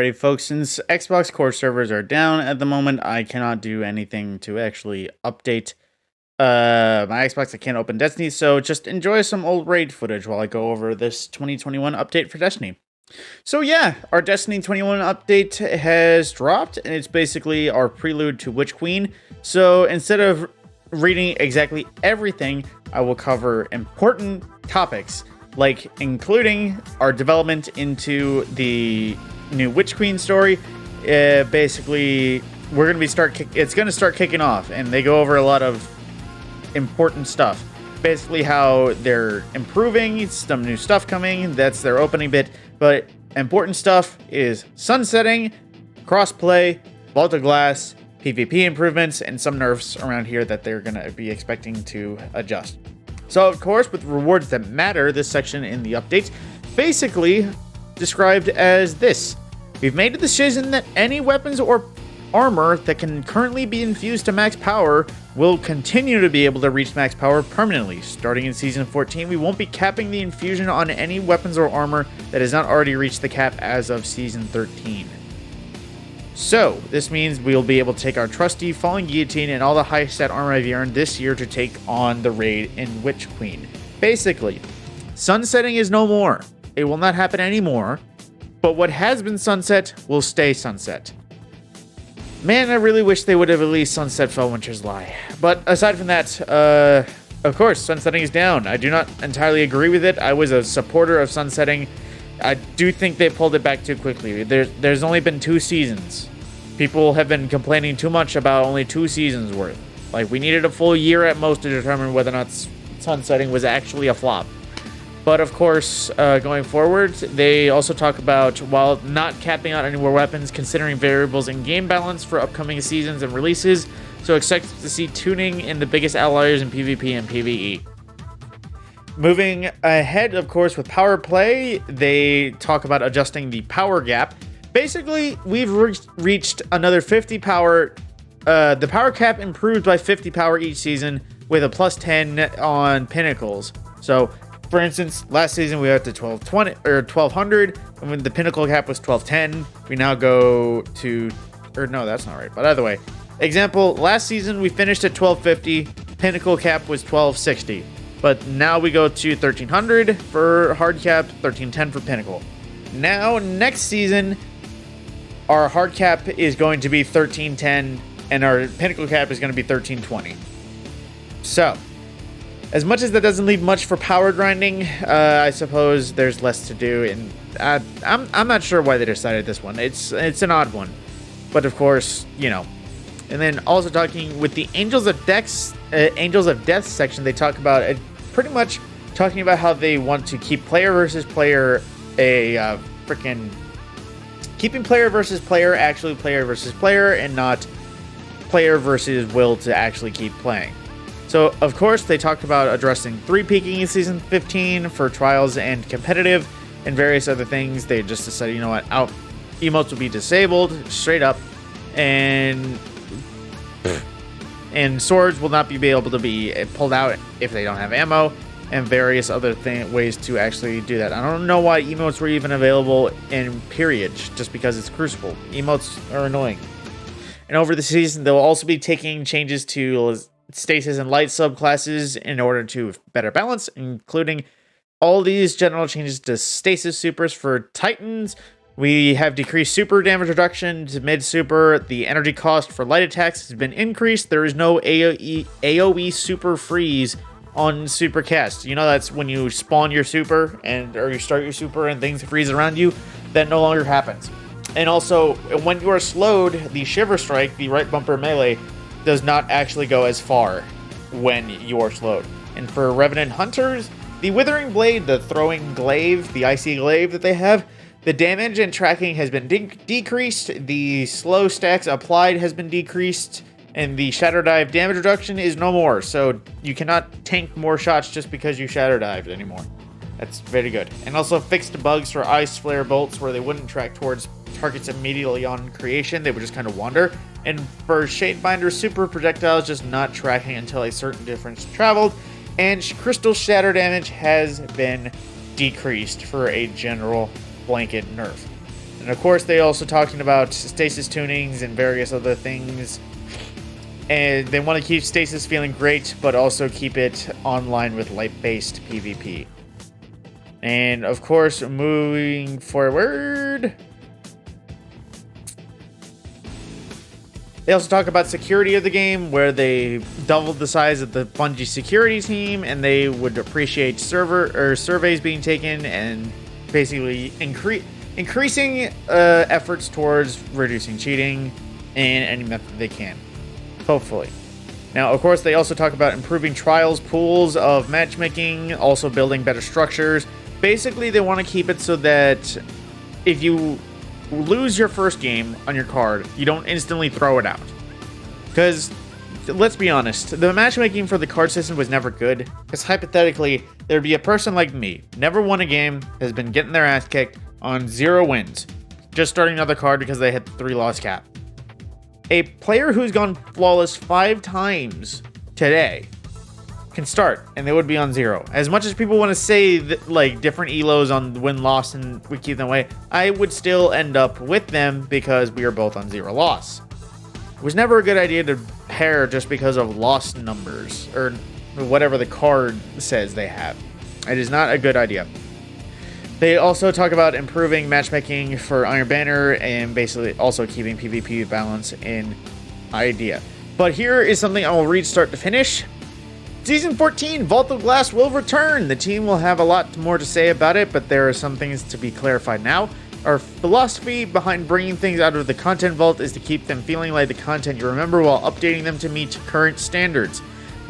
Alrighty, folks, since Xbox core servers are down at the moment, I cannot do anything to actually update my Xbox. I can't open Destiny, so just enjoy some old raid footage while I go over this 2021 update for Destiny. So yeah, our Destiny 21 update has dropped, and it's basically our prelude to Witch Queen. So instead of reading exactly everything, I will cover important topics, like including our development into the new Witch Queen story. Basically, we're gonna it's gonna start kicking off, and they go over a lot of important stuff. Basically, how they're improving, some new stuff coming. That's their opening bit. But important stuff is sunsetting, crossplay, Vault of Glass, PvP improvements, and some nerfs around here that they're gonna be expecting to adjust. So, of course, with rewards that matter, this section in the updates basically described as this. We've made a decision that any weapons or armor that can currently be infused to max power will continue to be able to reach max power permanently. Starting in Season 14, we won't be capping the infusion on any weapons or armor that has not already reached the cap as of Season 13. So, this means we'll be able to take our trusty Falling Guillotine and all the high stat armor I've earned this year to take on the raid in Witch Queen. Basically, sunsetting is no more. It will not happen anymore, but what has been sunset will stay sunset. Man, I really wish they would have at least sunset Fellwinter's Lie. But aside from that, of course, sunsetting is down. I do not entirely agree with it. I was a supporter of sunsetting. I do think they pulled it back too quickly. There's only been 2 seasons. People have been complaining too much about only 2 seasons worth. Like, we needed a full year at most to determine whether or not sunsetting was actually a flop. But of course, going forward, they also talk about, while not capping out any more weapons, considering variables in game balance for upcoming seasons and releases, so expect to see tuning in the biggest outliers in PvP and PvE. Moving ahead, of course, with power play, they talk about adjusting the power gap. Basically, we've reached another 50 power. The power cap improved by 50 power each season with a plus 10 on pinnacles. So, for instance, last season we were at the 1220 or 1200, and when the pinnacle cap was 1210, we now go to, or no, that's not right. But either way, example, last season we finished at 1250, pinnacle cap was 1260. But now we go to 1300 for hard cap, 1310 for pinnacle. Now, next season, our hard cap is going to be 1310, and our pinnacle cap is going to be 1320. So, as much as that doesn't leave much for power grinding, I suppose there's less to do, and I'm not sure why they decided this one. It's an odd one, but of course, you know. And then also talking with the Angels of Death section, they talk about pretty much talking about how they want to keep player versus player keeping player versus player actually player versus player, and not player versus will to actually keep playing. So, of course, they talked about addressing 3 peaking in Season 15 for trials and competitive, and various other things. They just decided, you know what, emotes will be disabled straight up, and swords will not be able to be pulled out if they don't have ammo, and various other ways to actually do that. I don't know why emotes were even available in period, just because it's Crucible. Emotes are annoying. And over the season, they'll also be taking changes to stasis and light subclasses in order to better balance, including all these general changes to stasis supers for Titans. We have decreased super damage reduction to mid super. The energy cost for light attacks has been increased. There is no AoE super freeze on super cast. You know, that's when you spawn your super or you start your super and things freeze around you. That no longer happens. And also, when you are slowed, the Shiver Strike, the right bumper melee, does not actually go as far when you are slowed. And for Revenant Hunters, the Withering Blade, the throwing glaive, the icy glaive that they have, the damage and tracking has been decreased, the slow stacks applied has been decreased, and the Shatter Dive damage reduction is no more. So you cannot tank more shots just because you Shatter Dived anymore. That's very good. And also fixed bugs for Ice Flare Bolts, where they wouldn't track towards targets immediately on creation. They would just kind of wander. And for Shadebinder, super projectiles just not tracking until a certain distance traveled. And crystal shatter damage has been decreased for a general blanket nerf. And of course, they also talking about stasis tunings and various other things. And they want to keep stasis feeling great, but also keep it online with light-based PvP. And of course, moving forward, they also talk about security of the game, where they doubled the size of the Bungie security team, and they would appreciate surveys being taken, and basically increasing efforts towards reducing cheating in any method they can. Hopefully. Now, of course, they also talk about improving trials, pools of matchmaking, also building better structures. Basically, they want to keep it so that if you lose your first game on your card, you don't instantly throw it out. Because, let's be honest, the matchmaking for the card system was never good. Because hypothetically, there'd be a person like me, never won a game, has been getting their ass kicked on 0 wins, just starting another card because they hit the 3-loss cap. A player who's gone flawless 5 times today can start, and they would be on 0. As much as people want to say that, like, different elos on win-loss and we keep them away, I would still end up with them because we are both on 0 loss. It was never a good idea to pair just because of loss numbers, or whatever the card says they have. It is not a good idea. They also talk about improving matchmaking for Iron Banner and basically also keeping PvP balance in idea. But here is something I will read start to finish. Season 14, Vault of Glass will return. The team will have a lot more to say about it, but there are some things to be clarified now. Our philosophy behind bringing things out of the content vault is to keep them feeling like the content you remember while updating them to meet current standards.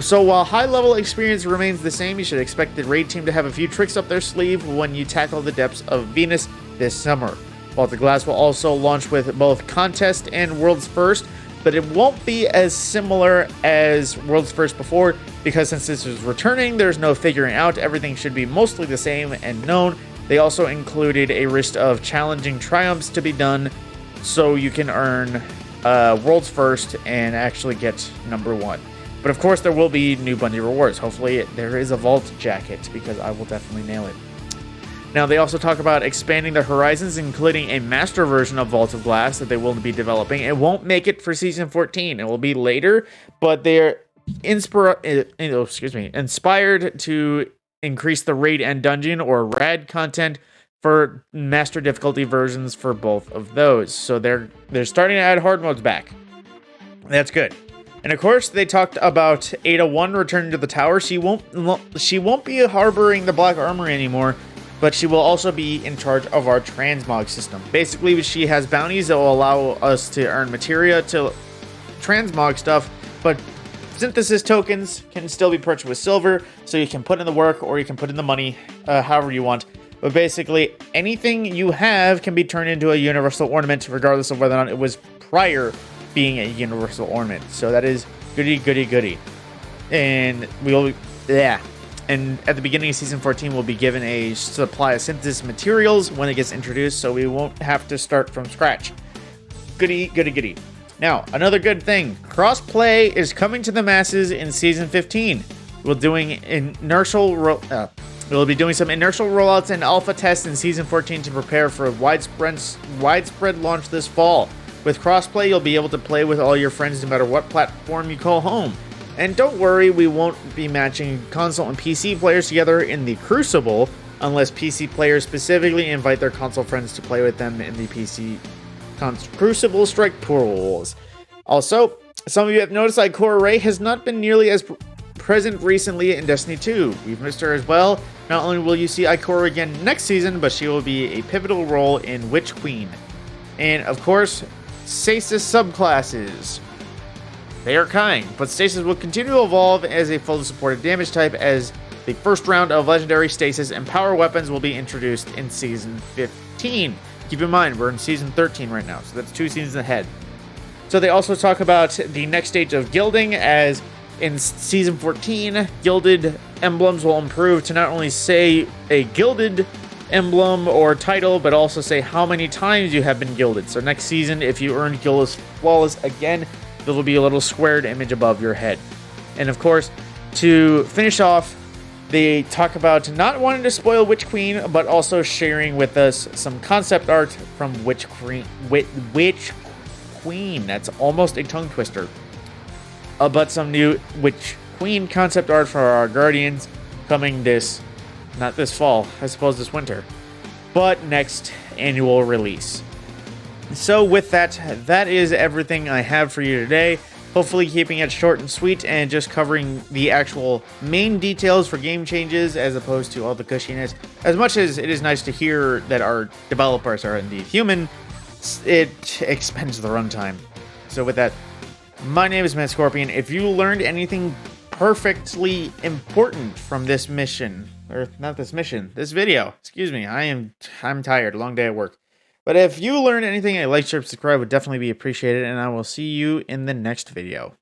So while high-level experience remains the same, you should expect the raid team to have a few tricks up their sleeve when you tackle the depths of Venus this summer. Vault of Glass will also launch with both Contest and World's First, but it won't be as similar as World's First before, because since this is returning, there's no figuring out. Everything should be mostly the same and known. They also included a list of challenging triumphs to be done, so you can earn World's First and actually get number 1. But of course, there will be new Bungie rewards. Hopefully, there is a Vault jacket, because I will definitely nail it. Now, they also talk about expanding the horizons, including a master version of Vault of Glass that they will be developing. It won't make it for Season 14. It will be later, but they're inspired to increase the raid and dungeon or rad content for master difficulty versions for both of those. So they're starting to add hard modes back. That's good. And of course, they talked about Ada 1 returning to the tower. She won't be harboring the Black Armory anymore, but she will also be in charge of our transmog system. Basically, she has bounties that will allow us to earn materia to transmog stuff, but synthesis tokens can still be purchased with silver, so you can put in the work or you can put in the money, however you want. But basically, anything you have can be turned into a universal ornament, regardless of whether or not it was prior being a universal ornament. So that is goody, goody, goody. And and at the beginning of Season 14, we'll be given a supply of synthesis materials when it gets introduced, so we won't have to start from scratch. Goody, goody, goody. Now, another good thing. Crossplay is coming to the masses in Season 15. We'll be doing some inertial rollouts and alpha tests in Season 14 to prepare for a widespread launch this fall. With Crossplay, you'll be able to play with all your friends no matter what platform you call home. And don't worry, we won't be matching console and PC players together in the Crucible unless PC players specifically invite their console friends to play with them in the PC Crucible Strike pools. Also, some of you have noticed Ikora Rey has not been nearly as present recently in Destiny 2. We've missed her as well. Not only will you see Ikora again next season, but she will be a pivotal role in Witch Queen. And of course, Stasis subclasses. They are coming, but Stasis will continue to evolve as a fully supported damage type, as the first round of Legendary Stasis and Power Weapons will be introduced in Season 15. Keep in mind, we're in Season 13 right now, so that's 2 seasons ahead. So they also talk about the next stage of gilding, as in Season 14, gilded emblems will improve to not only say a gilded emblem or title, but also say how many times you have been gilded. So next season, if you earn Gilded Flawless again, there will be a little squared image above your head. And of course, to finish off They talk about not wanting to spoil Witch Queen, but also sharing with us some concept art from Witch Queen. That's almost a tongue twister. But some new Witch Queen concept art for our Guardians coming not this fall, I suppose this winter, but next annual release. So with that is everything I have for you today. Hopefully keeping it short and sweet and just covering the actual main details for game changes as opposed to all the cushiness. As much as it is nice to hear that our developers are indeed human, it expends the runtime. So with that, my name is Matt Scorpion. If you learned anything perfectly important from this mission, or not this mission, this video, excuse me, I'm tired, long day at work. But if you learned anything, a like, share, subscribe would definitely be appreciated, and I will see you in the next video.